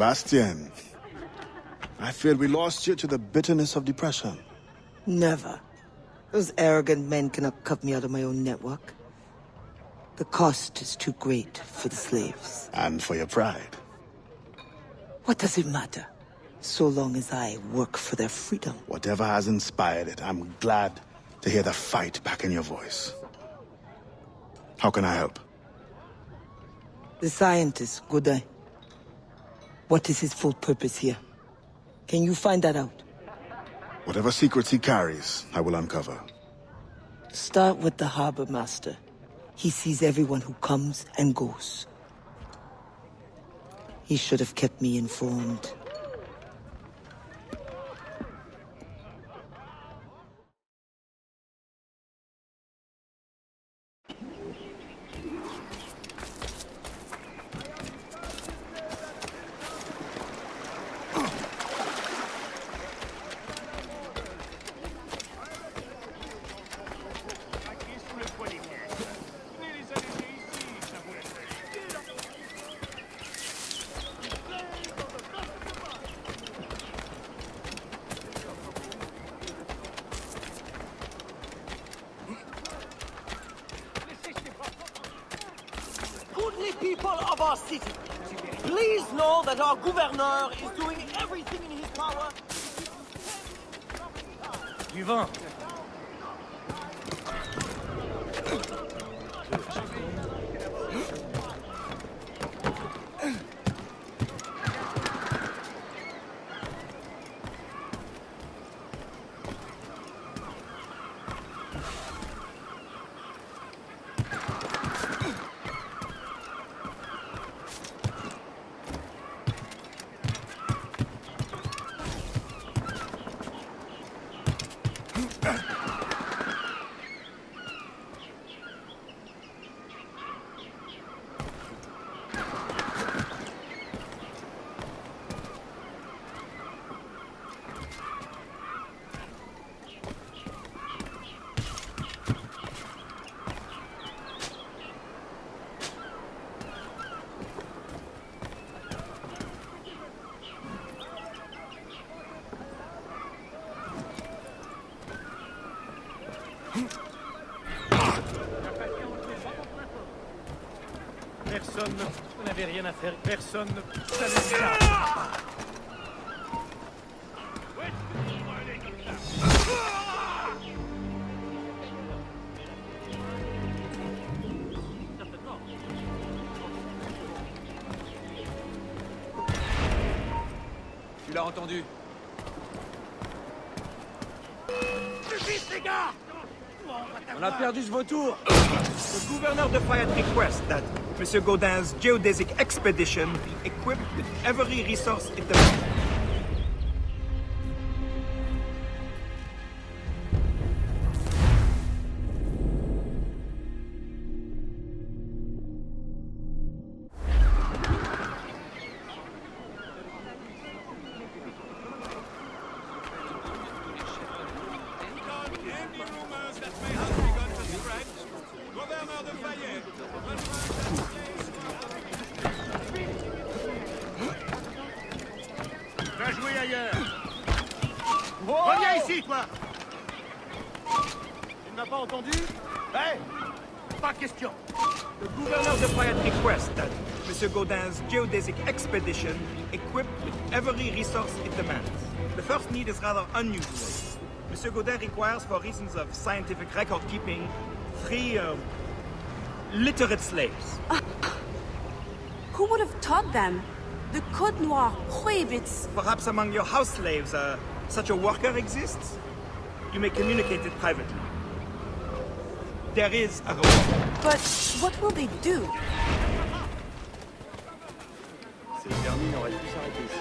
Sebastian, I feared we lost you to the bitterness of depression. Never. Those arrogant men cannot cut me out of my own network. The cost is too great for the slaves. And for your pride. What does it matter? So long as I work for their freedom. Whatever has inspired it, I'm glad to hear the fight back in your voice. How can I help? The scientist, Godin. What is his full purpose here? Can you find that out? Whatever secrets he carries, I will uncover. Start with the harbor master. He sees everyone who comes and goes. He should have kept me informed. People of our city, please know that our governor is doing everything in his power. Du vin. Personne ne... n'avait rien à faire. Personne ne... Ça ne sert à pas. Tu l'as entendu? On a perdu ce vautour. The governor defied request that Monsieur Godin's geodesic expedition be equipped with every resource it demands. Va jouer ailleurs. Reviens ici, toi. Tu ne m'as pas entendu? Hey, pas question. The governor defied request that Monsieur Godin's geodesic expedition be equipped with every resource it demands. The first need is rather unusual. Monsieur Godin requires, for reasons of scientific record-keeping, 3 literate slaves. Who would have taught them? The Code Noir prohibits... Perhaps among your house slaves, such a worker exists? You may communicate it privately. There is a reward. But what will they do? C'est permis, on aurait pu s'arrêter ici.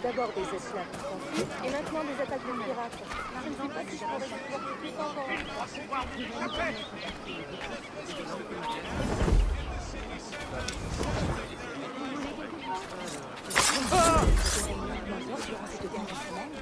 D'abord des esclaves qui s'enfuient, et maintenant des attaques de pirates. Je ne sais pas si je pourrais supporter plus encore. Durant cette dernière semaine,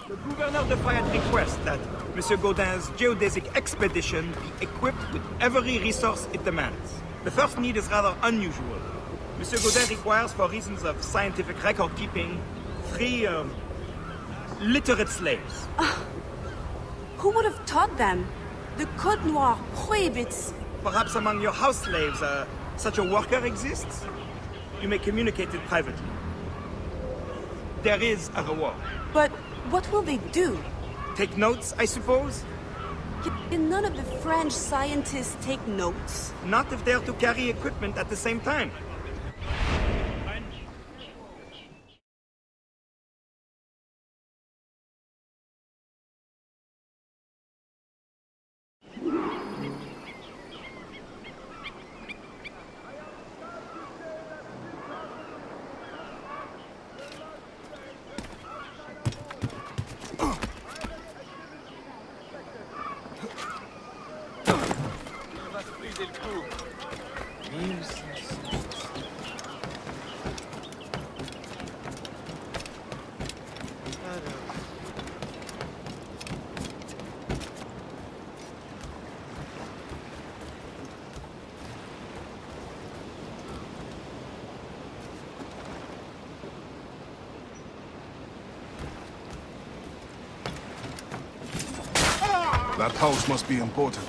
The Governor de Fayette requests that Monsieur Gaudin's geodesic expedition be equipped with every resource it demands. The first need is rather unusual. Monsieur Gaudin requires, for reasons of scientific record-keeping, 3, literate slaves. Who would have taught them? The Code Noir prohibits... Perhaps among your house slaves, such a worker exists? You may communicate it privately. There is a reward. But what will they do? Take notes, I suppose? Can none of the French scientists take notes? Not if they're to carry equipment at the same time. That house must be important.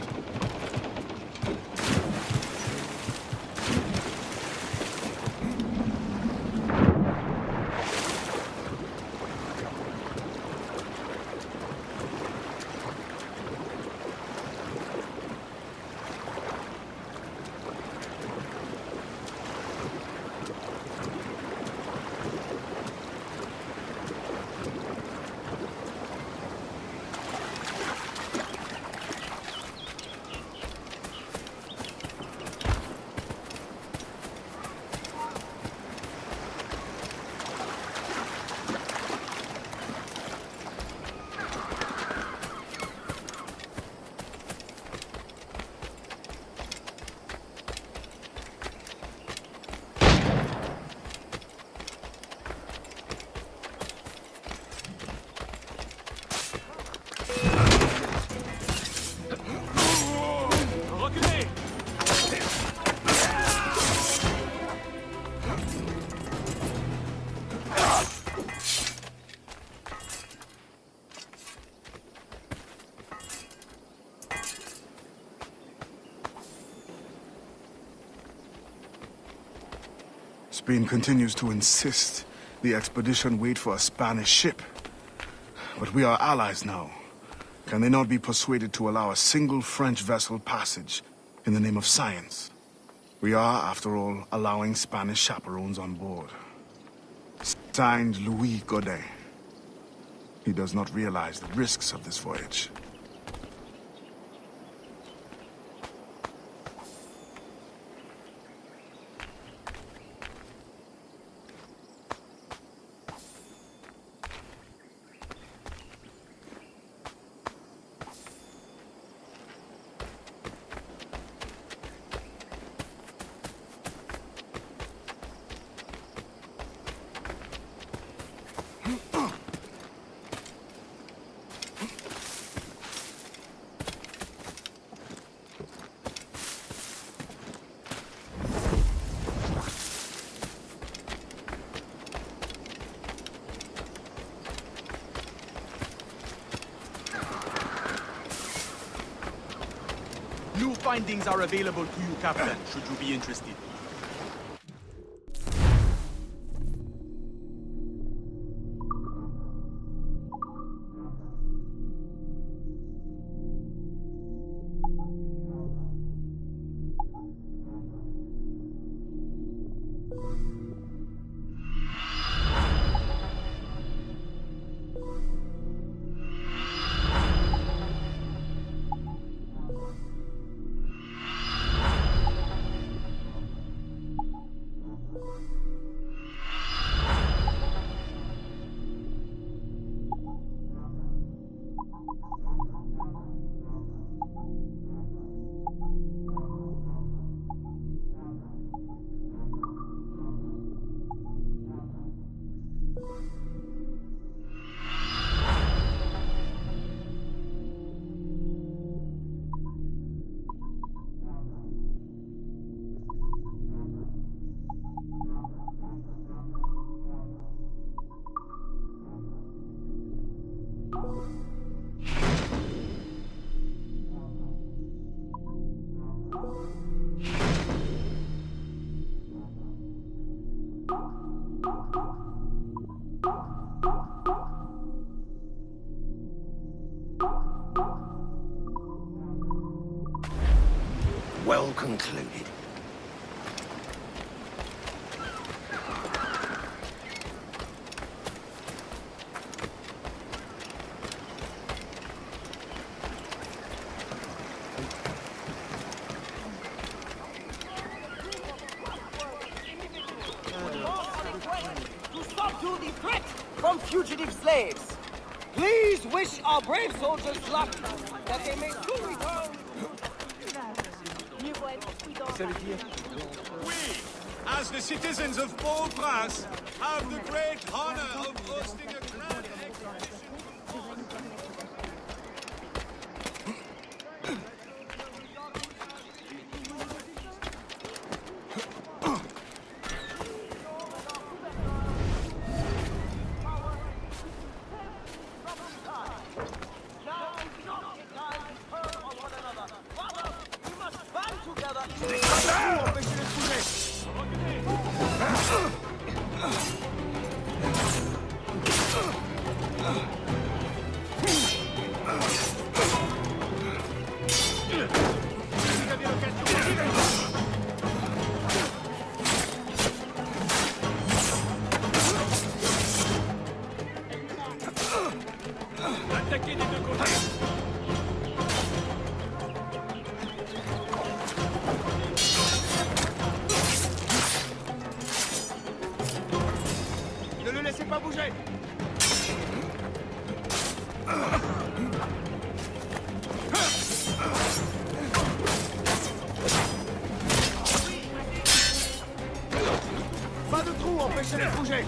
Spain continues to insist the expedition wait for a Spanish ship. But we are allies now. Can they not be persuaded to allow a single French vessel passage in the name of science? We are, after all, allowing Spanish chaperones on board. Signed, Louis Godin. He does not realize the risks of this voyage. New findings are available to you, Captain, should you be interested. well concluded. To subdue the threat from fugitive slaves. Please wish our brave soldiers luck, that they may soon return. We, as the citizens of Port-au-Prince, have the great honor of hosting a grand exhibition. Attaquez des deux côtés. Ne le laissez pas bouger. Pas de trou, empêchez-les de bouger.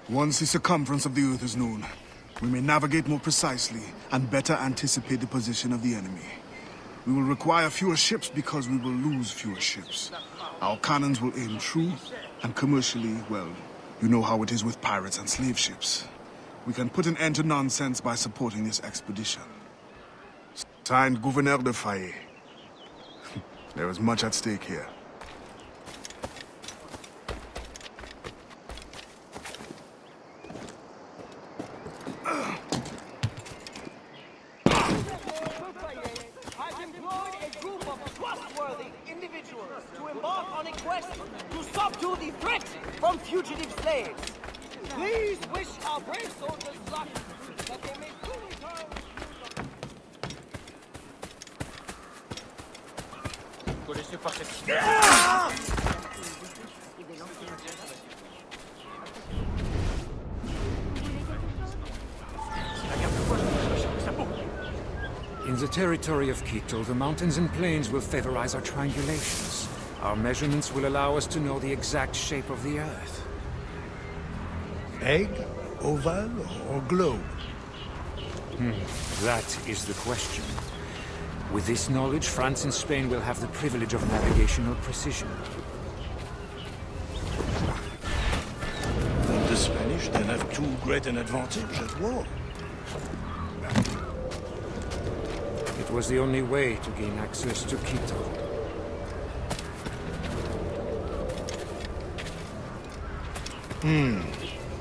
Once the circumference of the Earth is known, we may navigate more precisely and better anticipate the position of the enemy. We will require fewer ships because we will lose fewer ships. Our cannons will aim true, and commercially, well, you know how it is with pirates and slave ships. We can put an end to nonsense by supporting this expedition. Signed, Gouverneur de Fayet. There is much at stake here. Has employed a group of trustworthy individuals to embark on a quest to subdue the threat from fugitive slaves. Please wish our brave soldiers luck, that they may soon return. Connaissez pas cette... In the territory of Quito, the mountains and plains will favorize our triangulations. Our measurements will allow us to know the exact shape of the Earth. Egg, oval, or globe? That is the question. With this knowledge, France and Spain will have the privilege of navigational precision. And the Spanish then have too great an advantage at war. It was the only way to gain access to Quito.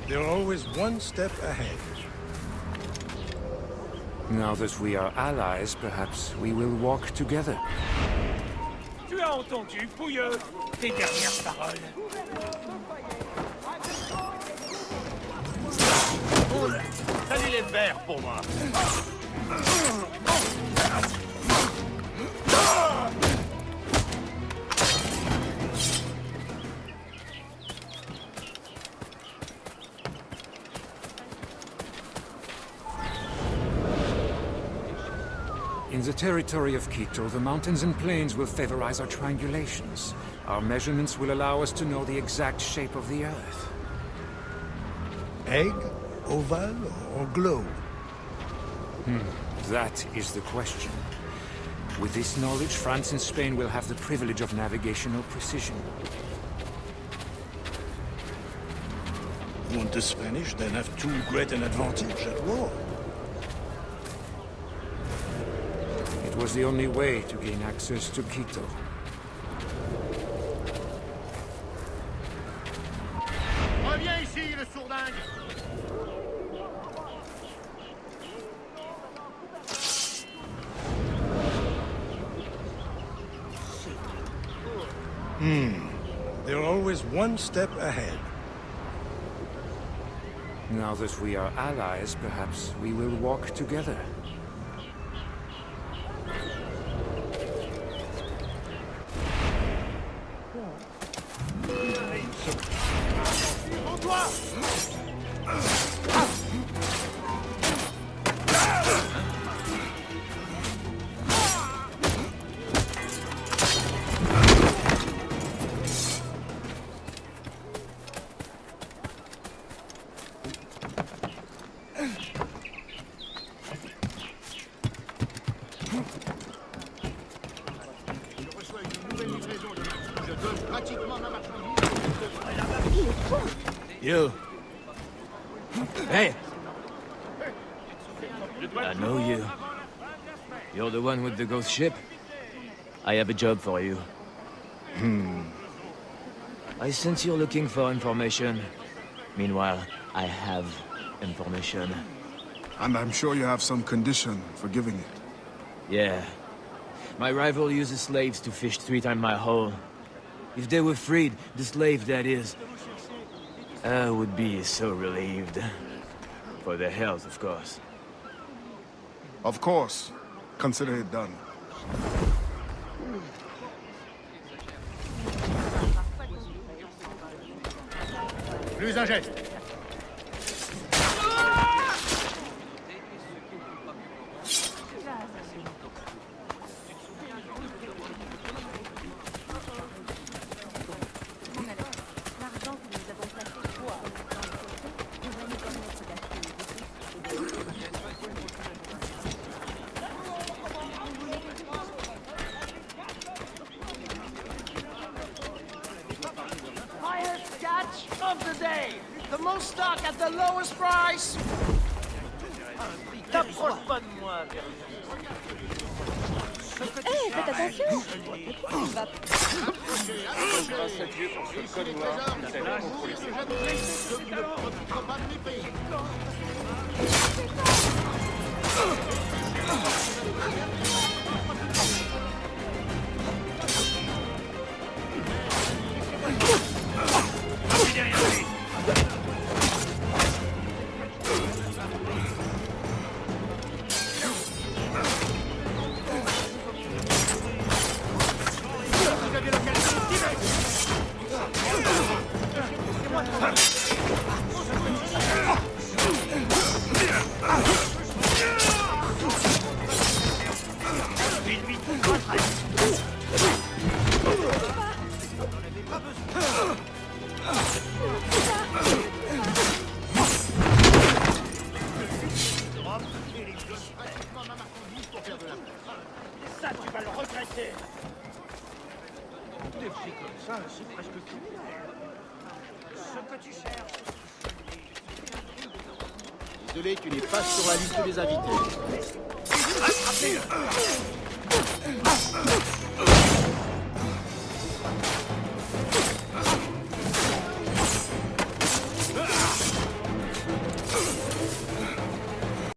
They're always one step ahead. Now that we are allies, perhaps we will walk together. Tu as entendu, Pouilleux, tes dernières paroles. Salut les verts pour moi. In the territory of Quito, the mountains and plains will favorize our triangulations. Our measurements will allow us to know the exact shape of the Earth. Egg, oval, or globe? That is the question. With this knowledge, France and Spain will have the privilege of navigational precision. Won't the Spanish then have too great an advantage at war? was the only way to gain access to Quito. Reviens ici, le sourdingue! They're always one step ahead. Now that we are allies, perhaps we will walk together. You. Hey! I know you. You're the one with the ghost ship? I have a job for you. I sense you're looking for information. Meanwhile, I have information. And I'm sure you have some condition for giving it. Yeah. My rival uses slaves to fish 3 times my haul. If they were freed, the slave that is, I would be so relieved. For their health, of course. Of course. Consider it done. Plus un geste! Highest catch of the day. The most stock at the lowest price. T'approche pas de moi, Hé, faites attention! Ça, tu vas le regretter. Des prix comme ça, c'est presque criminel. Ce que tu cherches. Désolé, tu n'es pas sur la liste des invités. Attrapez-le!